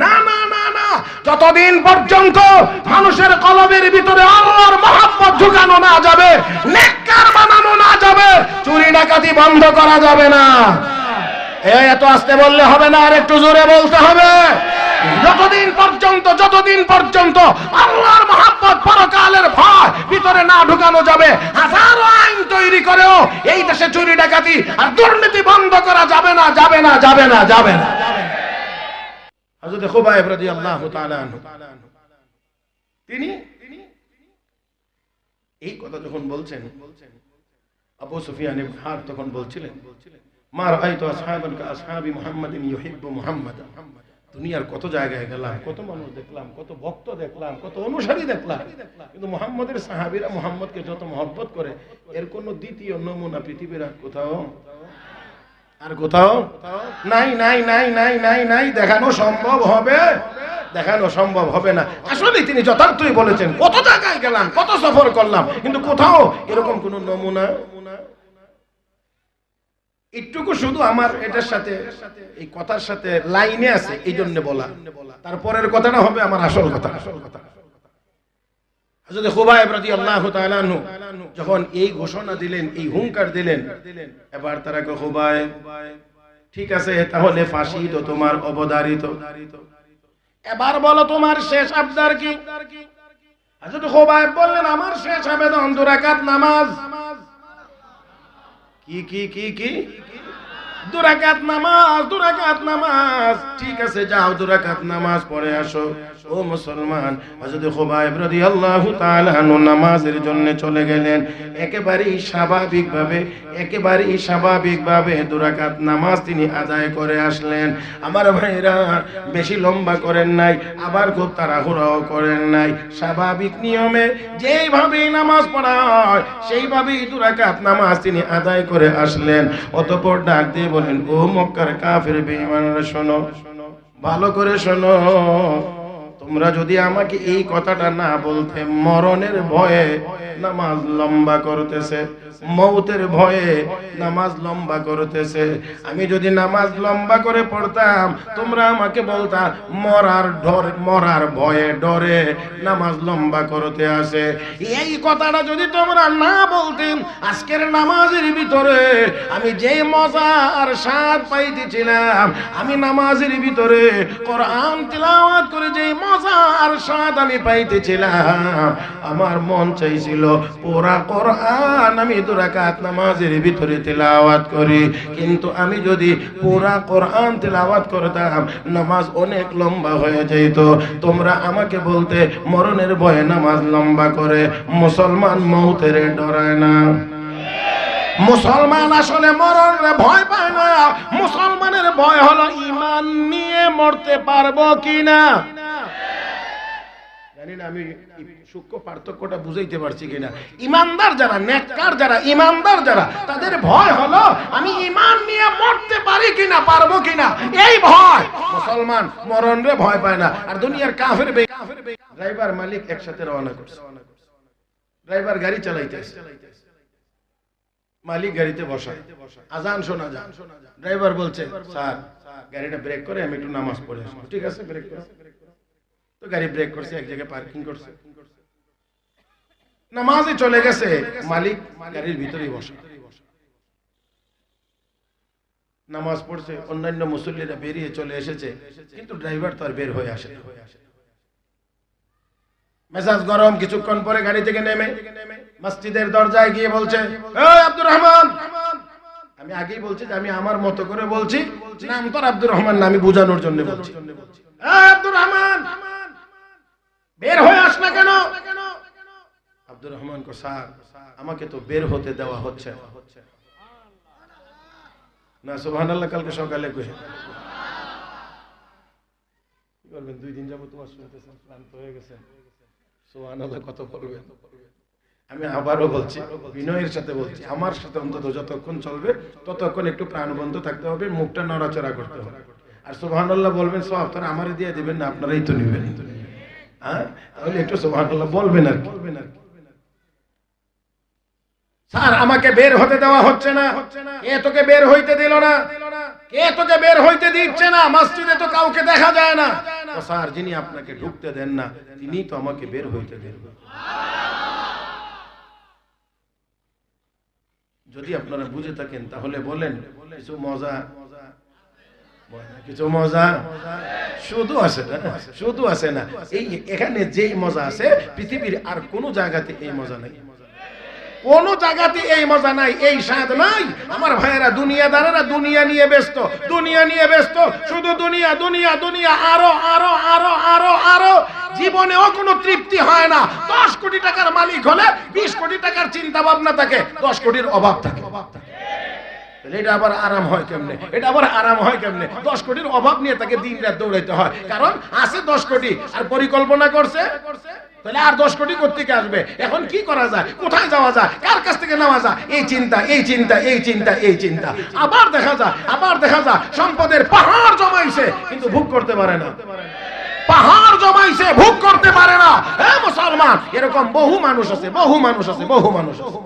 না না না না, যতদিন পর্যন্ত মানুষের কলবের ভিতরে আল্লাহর মহব্বত ঢুকানো না যাবে, নেককার বানানো না যাবে, চুরি ডাকাতি বন্ধ করা যাবে না। এত আস্তে বললে হবে না, আর একটু জোরে বলতে হবে। যতদিন পর্যন্ত আল্লাহর মহব্বত পরকালের ভয় ভিতরে না ঢুকানো যাবে, হাজারো আইন তৈরি করেও এই দেশে চুরি ডাকাতি আর দুর্নীতি বন্ধ করা যাবে না, যাবে না, যাবে না, যাবে না। হযরত খুবাইব রাদিয়াল্লাহু তাআলা আনহু তিনি এই কথা যখন বলছেন, আবু সুফিয়ান ইবনে হারব তখন বলছিলেন, মা রাআইতু আসহাবান কা আসহাবি মুহাম্মাদিন ইউহিব্বু মুহাম্মাদান। দুনিয়ার কত জায়গায় গেলাম, কত মানুষ দেখলাম, কত ভক্ত দেখলাম, কত অনুসারী দেখলাম, কিন্তু মুহাম্মাদের সাহাবীরা মুহাম্মদকে যত মহব্বত করে, এর কোন দ্বিতীয় নমুনা পৃথিবীর আর কোথাও নাই নাই নাই নাই নাই নাই। দেখানো সম্ভব হবে? দেখানো সম্ভব হবে না। আসলে তিনি যথার্থই বলেছেন, কত জায়গায় গেলাম, কত সফর করলাম, কিন্তু কোথাও এরকম কোন নমুনা। একটুকু শুধু আমার এটার সাথে এই কথার সাথে লাইনে আছে, এই জন্য বলা। তারপরের কথাটা হবে আমার আসল কথা। হযরত খুবাইব রাদিয়াল্লাহু তাআলা আনহু যখন এই ঘোষণা দিলেন, এই হুঙ্কার দিলেন, এবার তারা কয়, খুবাইব ঠিক আছে, তাহলে ফাঁসি তো তোমার অবধারিত, এবার বলো তোমার শেষ আবদার কি? হযরত খুবাইব বললেন, আমার শেষ আবেদন 2 রাকাত নামাজ। কি কি কি কি? 2 রাকাত নামাজ, 2 রাকাত নামাজ। ঠিক আছে, যাও 2 রাকাত নামাজ পড়ে আসো। ও মুসলমান, হযরত খুবাইব রাদিয়াল্লাহু তাআলা আনহু নামাজের জন্য চলে গেলেন। একেবারেই স্বাভাবিকভাবে 2 রাকাত নামাজ তিনি আদায় করে আসলেন। আমার ভাইরা, বেশি লম্বা করেন নাই, আবার খুব তাড়াহুড়াও করেন নাই। স্বাভাবিক নিয়মে যেইভাবে নামাজ পড়া হয় সেইভাবেই 2 রাকাত নামাজ তিনি আদায় করে আসলেন। অতঃপর ডাক দিয়ে বলেন, ও মক্কার কাফের বেঈমানরা, শোনো, ভালো করে শোনো, তোমরা যদি আমাকে এই কথাটা না বলতে, মরণের ভয়ে নামাজ লম্বা করতেছে, মৌতের ভয়ে নামাজ লম্বা করতেছে, আমি যদি নামাজ লম্বা করে পড়তাম, তোমরা আমাকে বলতাম মরার ভয়ে ডরে নামাজ লম্বা করতে আসে। এই কথাটা যদি তোমরা না বলতেন, আজকের নামাজের ভিতরে আমি যে মজা আর স্বাদ পাইতেছিলাম, আমি নামাজের ভিতরে কোরআন তিলাওয়াত করে যে মজা আর স্বাদ আমি পাইতেছিলাম, আমার মন চাইছিল পুরা কোরআন আমি 2 রাকাত নামাজের ভিতরে তিলাওয়াত করি। কিন্তু আমি যদি পুরা কোরআন তিলাওয়াত করতাম, নামাজ অনেক লম্বা হয়ে যেত। তোমরা আমাকে বলতে মরণের ভয়ে নামাজ লম্বা করে। মুসলমান মৌতের ডরায় না। মুসলমান আসলে মরণের ভয় পায় না। মুসলমানের ভয় হলো ঈমান নিয়ে মরতে পারবো কিনা। জানি না আমি সূক্ষ্ম পার্থক্যটা বুঝাইতে পারছি কিনা। ইমানদার যারা, নেককার যারা, ইমানদার যারা, তাদের ভয় হলো আমি ঈমান নিয়ে মরতে পারি কিনা, পারবো কিনা, এই ভয়। মুসলমান মরণরে ভয় পায় না। আর দুনিয়ার কাফের ড্রাইভার মালিক একসাথে রওনা করছে। ড্রাইভার গাড়ি চালাইতেছে, মালিক গাড়িতে বসা, আজান শোনা যায়। ড্রাইভার বলছে, স্যার গাড়িটা ব্রেক করে আমি একটু নামাজ পড়ে আসবো। ঠিক আছে, ব্রেক করে। তো গাড়ি ব্রেক করছে, এক জায়গায় পার্কিং করছে, নামাজে চলে গেছে। মালিক গাড়ির ভিতরেই বসা, নামাজ পড়ছে। অন্যান্য মুসল্লিরা বেরিয়ে চলে এসেছে, কিন্তু ড্রাইভার তো আর বের হয়ে আসে। মেজাজ গরম। কিছুক্ষণ পরে গাড়ি থেকে নেমে মসজিদের দরজায় গিয়ে বলছে, এই আব্দুর রহমান। আমি আগেই বলছি যে আমি আমার মতো করে বলছি, নাম তোর আব্দুর রহমান না, আমি বোঝানোর জন্য বলছি। এই আব্দুর রহমান, বের হয়ে আস না কেন? আব্দুর রহমান কো, স্যার আমাকে তো বের হতে দেওয়া হচ্ছে না। সুবহানাল্লাহ। কালকে সকালে কই কি বলবেন? 2 দিন যাবত তোমার শুনতেছেন, ক্লান্ত হয়ে গেছেন। সুবহানাল্লাহ কত বলবেন। আমি আবারও বলছি, বিনয়ের সাথে বলছি, আমার সাথে অন্তত যতক্ষণ চলবে ততক্ষণ একটু প্রাণবন্ত থাকতে হবে, মুখটা নড়াচড়া করতে হবে। আর সুবহানাল্লাহ বলবেন, সব আপনারা আমারে দিয়ে দিবেন না, আপনারাই তো নেবেন। হ্যাঁ, তাহলে একটু সুবহানাল্লাহ বলবেন আর কি। স্যার আমাকে বের হতে দেওয়া হচ্ছে না। কে তোকে বের হইতে দিল না? কে তোকে বের হইতে দিচ্ছে না? মসজিদে তো কাউকে দেখা যায় না। স্যার যিনি আপনাকে ঢুকতে দেন না তিনি তো আমাকে বের হইতে দেন। যদি আপনারা বুঝে থাকেন তাহলে বলেন কিছু মজা, কিছু মজা শুধু আছে না, শুধু আছে না, এই এখানে যেই মজা আছে পৃথিবীর আর কোন জায়গাতে এই মজা নাই, কোন জায়গাতে এই মজা নাই, এই স্বাদ নাই। আমার ভাইয়েরা, দুনিয়াদারেরা দুনিয়া নিয়ে ব্যস্ত, দুনিয়া নিয়ে ব্যস্ত, শুধু দুনিয়া দুনিয়া দুনিয়া, আরো আরো আরো আরো আরো। জীবনেও কোনো তৃপ্তি হয় না। 10 কোটি টাকার মালিক হলে 20 কোটি টাকার চিন্তা ভাবনা থাকে, 10 কোটির অভাব থাকে। এটা আবার আরাম হয় কেমনে? এটা আবার আরাম হয় কেমনে? 10 কোটির অভাব নিয়ে তাকে দিন রাত দৌড়াইতে হয়, কারণ আছে 10 কোটি আর পরিকল্পনা করছে, তাহলে আর 10 কোটি কোত্থেকে আসবে? এখন কি করা যায়, কোথায় যাওয়া যায়, কার কাছ থেকে নেওয়া যায়, এই চিন্তা এই চিন্তা এই চিন্তা এই চিন্তা। আবার দেখা যায় সম্পদের পাহাড় জমাইছে কিন্তু ভোগ করতে পারে না, পাহাড় জমাইছে ভোগ করতে পারে না। হ্যাঁ মুসলমান, এরকম বহু মানুষ আছে, বহু মানুষ আছে, বহু মানুষ আছে।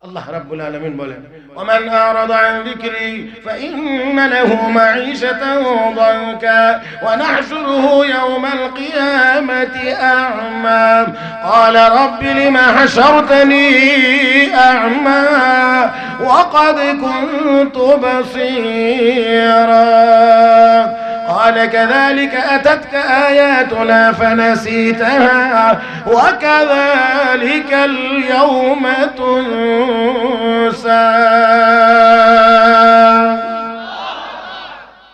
আল্লাহ রাব্বুল আলামিন বলেন, ওমান আরাদা আন যিকরি ফাইন্না লাহু মাঈশাতান দানকা ওয়া নাহশুরুহু ইয়াওমাল কিয়ামাতি আ'মা ক্বালা রাব্বি লিমা হাশারতানি আ'মা ওয়া ক্বাদ কুনতু বাসীরা قال كذلك أتتك آياتنا فنسيتها وكذلك اليوم تنسى।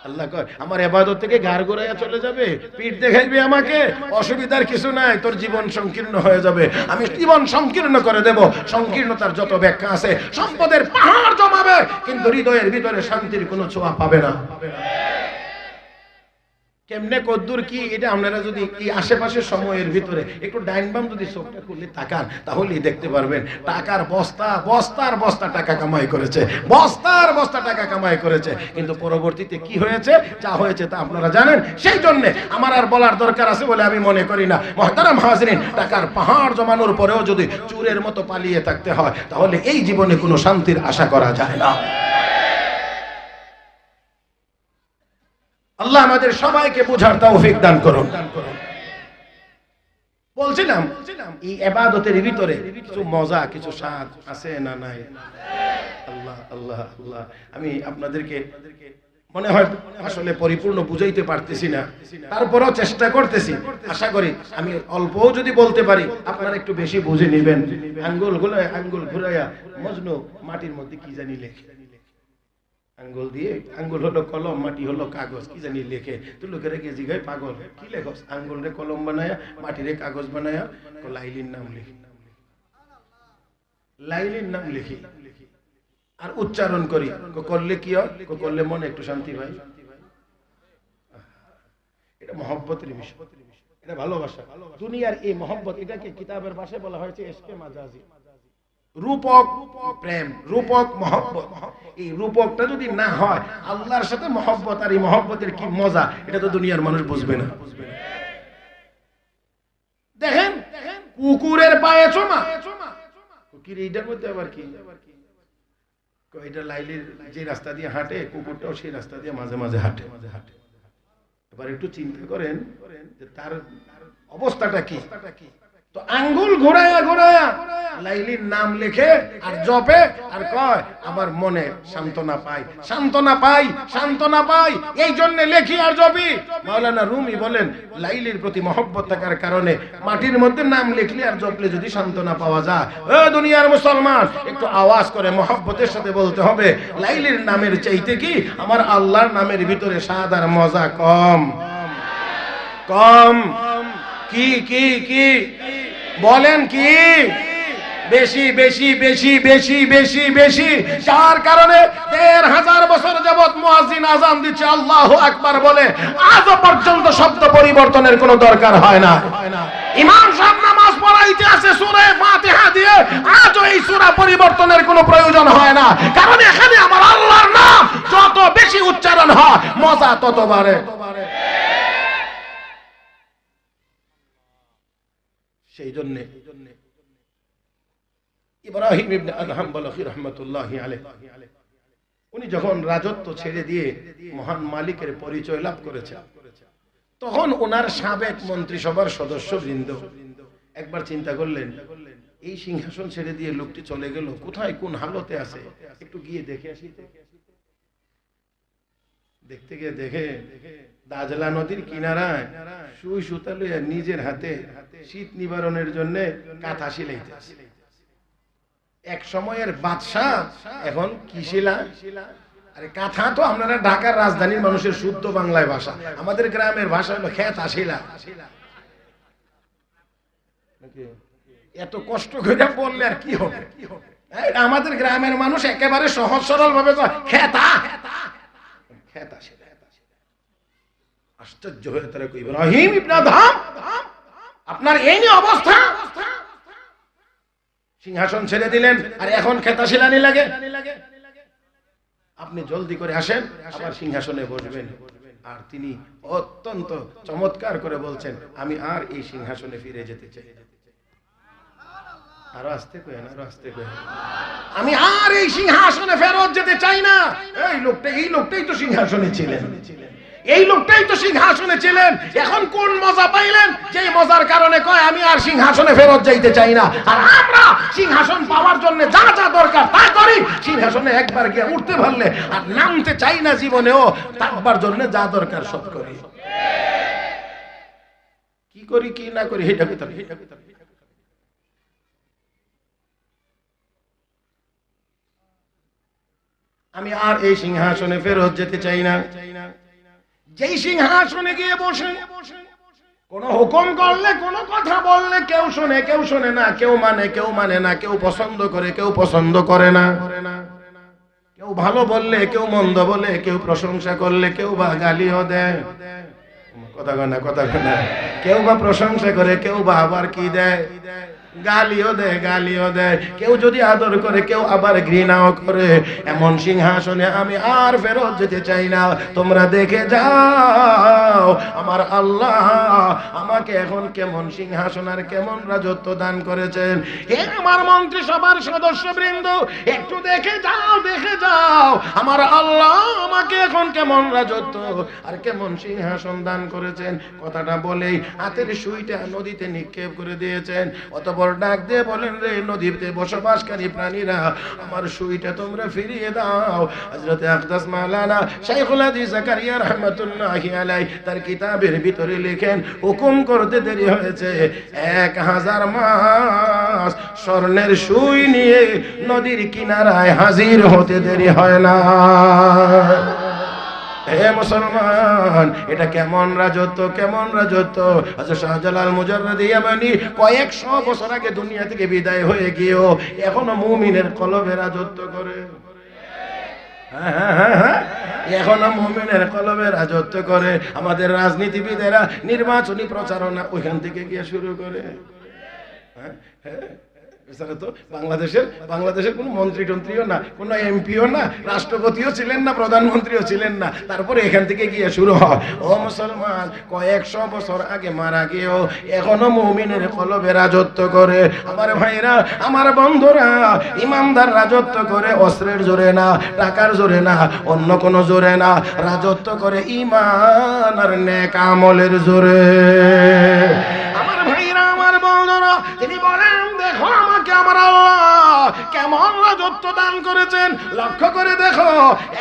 আল্লাহ কয় আমার ইবাদত থেকে ঘাড় ঘুরাইয়া চলে যাবে, পিঠ দেখাইবে আমাকে, অসুবিধার কিছু নাই, তোর জীবন সংকীর্ণ হয়ে যাবে, আমি জীবন সংকীর্ণ করে দেব। সংকীর্ণতার যত ব্যাখ্যা আছে, সম্পদের পাহাড় জমাবে কিন্তু হৃদয়ের ভিতরে শান্তির কোনো ছোঁয়া পাবে না। কেমনে কদ্দুর কি এটা আপনারা যদি এই আশেপাশের সময়ের ভিতরে একটু ডাইন বাম যদি চোখটা খুলে তাকান তাহলেই দেখতে পারবেন টাকার বস্তা বস্তার বস্তা টাকা কামাই করেছে, বস্তার বস্তা টাকা কামাই করেছে, কিন্তু পরবর্তীতে কি হয়েছে, যা হয়েছে তা আপনারা জানেন। সেই জন্য আমার আর বলার দরকার আছে বলে আমি মনে করি না। মুহতারাম হাজরিন, টাকার পাহাড় জমানোর পরেও যদি চোরের মতো পালিয়ে থাকতে হয় তাহলে এই জীবনে কোনো শান্তির আশা করা যায় না। আল্লাহ আমাদের সবাইকে বোঝার তৌফিক দান করুন। বলছিলাম এই ইবাদতের ভিতরে কিছু মজা, কিছু স্বাদ আছে না নাই? আল্লাহ আল্লাহ আল্লাহ, আমি আপনাদেরকে মনে হয় আসলে পরিপূর্ণ বুঝাইতে পারতেছি না, তারপরেও চেষ্টা করতেছি। আশা করি আমি অল্পও যদি বলতে পারি আপনারা একটু বেশি বুঝে নেবেন। আঙ্গুল ঘুরাইয়া মজনু মাটির মধ্যে কি জানি লেখে, আঙ্গুল দিয়ে, আঙ্গুল হলো কলম, মাটি হলো কাগজ, কি জানি লেখে। তো লোকেরা গিয়ে জিগায় পাগল কি লেখস? আঙ্গুল রে কলম বানায়া, মাটি রে কাগজ বানায়া লাইলির নাম লিখি, লাইলির নাম লিখি আর উচ্চারণ করি। করলে কি হয়? করলে মনে একটু শান্তি পাই। এটা মহব্বতের বিষয়, এটা ভালোবাসা। দুনিয়ার এই মহব্বত, এটাকে কিতাবের ভাষায় বলা হয়েছে ইশকে মাজাজি, রূপক প্রেম, রূপক মহব্বত। এই রূপকটা যদি না হয়, আল্লাহর সাথে মহব্বত আর এই মহব্বতের কি মজা, এটা তো দুনিয়ার মানুষ বুঝবে না। দেখেন কুকুরের পায়ে চুমা, কুকুর এইটার মধ্যে আবার কি, এটা লাইলির যে রাস্তা দিয়ে হাঁটে, কুকুরটাও সেই রাস্তা দিয়ে মাঝে মাঝে হাঁটে। এবার একটু চিন্তা করেন যে তার অবস্থাটা কি। তো আঙ্গুল ঘোরায়া ঘোরায়া লাইলির নাম লেখে আর জপে আর কয় আমার মনে সান্ত্বনা পাই, সান্ত্বনা পাই, সান্ত্বনা পাই, এই জন্য লেখি আর জপি। মাওলানা রুমি বলেন লাইলির প্রতি মহব্বত থাকার কারণে মাটির মধ্যে নাম লিখলে আর জপলে যদি সান্ত্বনা পাওয়া যায়। ও দুনিয়ার মুসলমান, একটু আওয়াজ করে মহব্বতের সাথে বলতে হবে, লাইলির নামের চাইতে কি আমার আল্লাহর নামের ভিতরে স্বাদ আর মজা কম? কম? কি কি কি বলেন? কি বেশি বেশি বেশি বেশি বেশি বেশি? যার কারণে ১৫০০ বছর যাবত মুয়াজ্জিন আযান দিচ্ছে আল্লাহু আকবার বলে, আজও পর্যন্ত শব্দ পরিবর্তনের কোনো দরকার হয় না। ইমাম সাহেব নামাজ পড়াইতে আছে সূরা ফাতিহা দিয়ে, আজও এই সূরা পরিবর্তনের কোনো প্রয়োজন হয় না, কারণ এখানে আমার আল্লাহর নাম যত বেশি উচ্চারণ হয় মজা তত বাড়ে। সেই জন্য ইব্রাহিম ইবনে আদহাম বলখী রাহমাতুল্লাহি আলাইহি উনি যখন রাজত্ব ছেড়ে দিয়ে মহান মালিকের পরিচয় লাভ করেছেন, তখন ওনার সাবেক মন্ত্রিসভার সদস্যবৃন্দ একবার চিন্তা করলেন, এই সিংহাসন ছেড়ে দিয়ে লোকটি চলে গেল, কোথায় কোন হালতে আছে, একটু গিয়ে দেখে আসি। দেখতে গিয়ে দেখে দাজলা নদীর কিনারায় সুই সুতা লইয়া নিজের হাতে শীত নিবারণের জন্য কাঁথা সিলাইতেছে। এক সময়ের বাদশাহ, এখন কি শিলা? আরে কাঁথা তো আপনারা ঢাকার রাজধানীর মানুষের শুদ্ধ বাংলায় ভাষা, আমাদের গ্রামের ভাষা হলো খেতা শিলা। এত কষ্ট করে বললে আর কি হবে? আমাদের গ্রামের মানুষ একেবারে সহজ সরল ভাবে খেতা খেতা শিলা। আশ্চর্য হয়ে তারা কই, ইব্রাহিম ইবনে আদহাম, আপনার এই নিয়ে অবস্থা, সিংহাসন ছেড়ে দিলেন আর এখন খেতা শিলানি লাগে। আপনি জলদি করে আসেন, আবার সিংহাসনে বসবেন। আর তিনি অত্যন্ত চমৎকার করে বলছেন, আমি আর এই সিংহাসনে ফিরে যেতে চাই। আরো আস্তে কয়েন, আরো আস্তে কয়েন, আমি আর এই সিংহাসনে ফেরত যেতে চাই না। এই লোকটাই তো সিংহাসনে ছিলেন, এই লোকটাই তো সিংহাসনে ছিলেন। এখন কোন মজা পাইলেন যে মজার কারণে কয় আমি আর সিংহাসনে ফেরত যাইতে চাই না? আর আমরা সিংহাসন পাওয়ার জন্য যা যা দরকার তা করি, সিংহাসনে একবার গিয়ে উঠতে পারলে আর নামতে চাই না জীবনেও, তারবার জন্য যা দরকার সব করি। কি করি কি না করি এটা ভিতরে, আমি আর এই সিংহাসনে ফেরত যেতে চাই না। যেই সিংহাসনে গিয়ে বসে কোন হুকুম করলে, কোন কথা বললে কেউ শোনে কেউ শোনে না, কেউ মানে কেউ মানে না, কেউ পছন্দ করে কেউ পছন্দ করে না, কেউ ভালো বললে কেউ মন্দ বলে, কেউ প্রশংসা করলে কেউ বা গালিও দেয়। কথা কয় না, কথা কয় না। কেউ বা প্রশংসা করে কেউ বা আবার কি দেয়, গালিও দেয়, গালিও দেয়। কেউ যদি আদর করে কেউ আবার ঘৃণাও করে। এমন সিংহাসনে আমি আর ফেরত যেতে চাই না। তোমরা দেখে যাও আমার আল্লাহ আমাকে এখন কেমন সিংহাসন আর কেমন রাজত্ব দান করেছেন। হে আমার মন্ত্রিসভার সদস্যবৃন্দ, একটু দেখে যাও, দেখে যাও আমার আল্লাহ আমাকে এখন কেমন রাজত্ব আর কেমন সিংহাসন দান করেছেন। কথাটা বলেই হাতের সুইটা নদীতে নিক্ষেপ করে দিয়েছেন। অতঃপর ডাক দিয়ে বলেন, রে নদীতে বসবাসকারী প্রাণীরা, আমার সুইটা তোমরা ফিরিয়ে দাও। হযরত আকদাস মাওলানা শাইখুল হাদিস জাকারিয়া রাহমাতুল্লাহি আলাইহি তার কিতাবের ভিতরে লেখেন, হুকুম করতে দেরি হয়েছে 1000 মাস, স্বর্ণের সুই নিয়ে নদীর কিনারায় হাজির হতে দেরি হয় না। হে মুসলমান, এটা কেমন রাজত্ব, কেমন রাজত্ব! হযরত শাহজালাল মুজাররদি ইয়ামানি কয়েকশো বছর আগে দুনিয়া থেকে বিদায় হয়ে গিয়েও এখনো মুমিনের কলবে রাজত্ব করে। এখনো মুমিনের কলবে রাজত্ব করে। আমাদের রাজনীতিবিদেরা নির্বাচনী প্রচারণা ওইখান থেকে গিয়ে শুরু করে। তো বাংলাদেশের কোন মন্ত্রী টন্ত্রীও না, কোন এমপিও না, রাষ্ট্রপতিও ছিলেন না, প্রধানমন্ত্রীও ছিলেন না, তারপরে এখান থেকে গিয়ে শুরু হয়। ও মুসলমান, কয়েকশো বছর আগে মারা গিয়েও এখনো মুমিনের কলবে রাজত্ব করে। আমার ভাইরা, আমার বন্ধুরা, ইমানদার রাজত্ব করে অস্ত্রের জোরে না, টাকার জোরে না, অন্য কোনো জোরে না, রাজত্ব করে ঈমান আর নেক আমলের জোরে। আমার ভাইরা, আমার বন্ধুরা, তিনি বলেন, দেখো আমাকে আমার আল্লাহ কেমন রাজত্ব দান করেছেন। লক্ষ্য করে দেখো,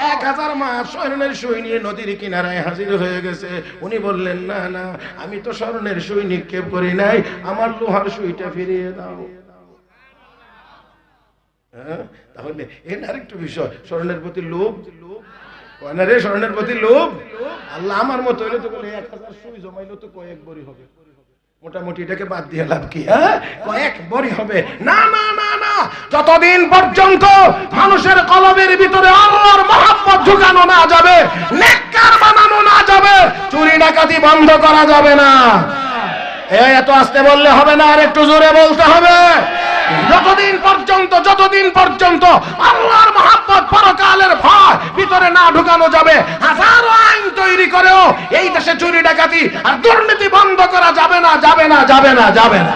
1000 মাস স্বর্ণের সুই নিয়ে নদীর কিনারায় হাজির হয়ে গেছে। উনি বললেন, না না, আমি তো স্বর্ণের সুই নিক্ষেপ করি নাই, আমার লোহার সুইটা ফিরিয়ে দাও। তাহলে এর আরেকটু বিষয়, স্বর্ণের প্রতি লোভ, রে স্বর্ণের প্রতি লোভ। আল্লাহ আমার মতো হইলে তো বলে 1000 সুই জমাইলে তো কয়েক বড়ি হবে, মোটামুটি এটাকে বাদ দিয়ে লাভ কি? কয়েক বড়ি হবে না, না, না, না। যতদিন পর্যন্ত মানুষের কলবের ভিতরে আল্লাহর মহব্বত ঢুকানো না যাবে, নেককার বানানো না যাবে, চুরি ডাকাতি বন্ধ করা যাবে না। এত আস্তে বললে হবে না, আর একটু জোরে বলতে হবে। যতদিন পর্যন্ত আল্লাহর মহব্বত, পরকালের ভয় ভিতরে না ঢুকানো যাবে, হাজারো আইন তৈরি করেও এই দেশে চুরি ডাকাতি আর দুর্নীতি বন্ধ করা যাবে না, যাবে না, যাবে না, যাবে না।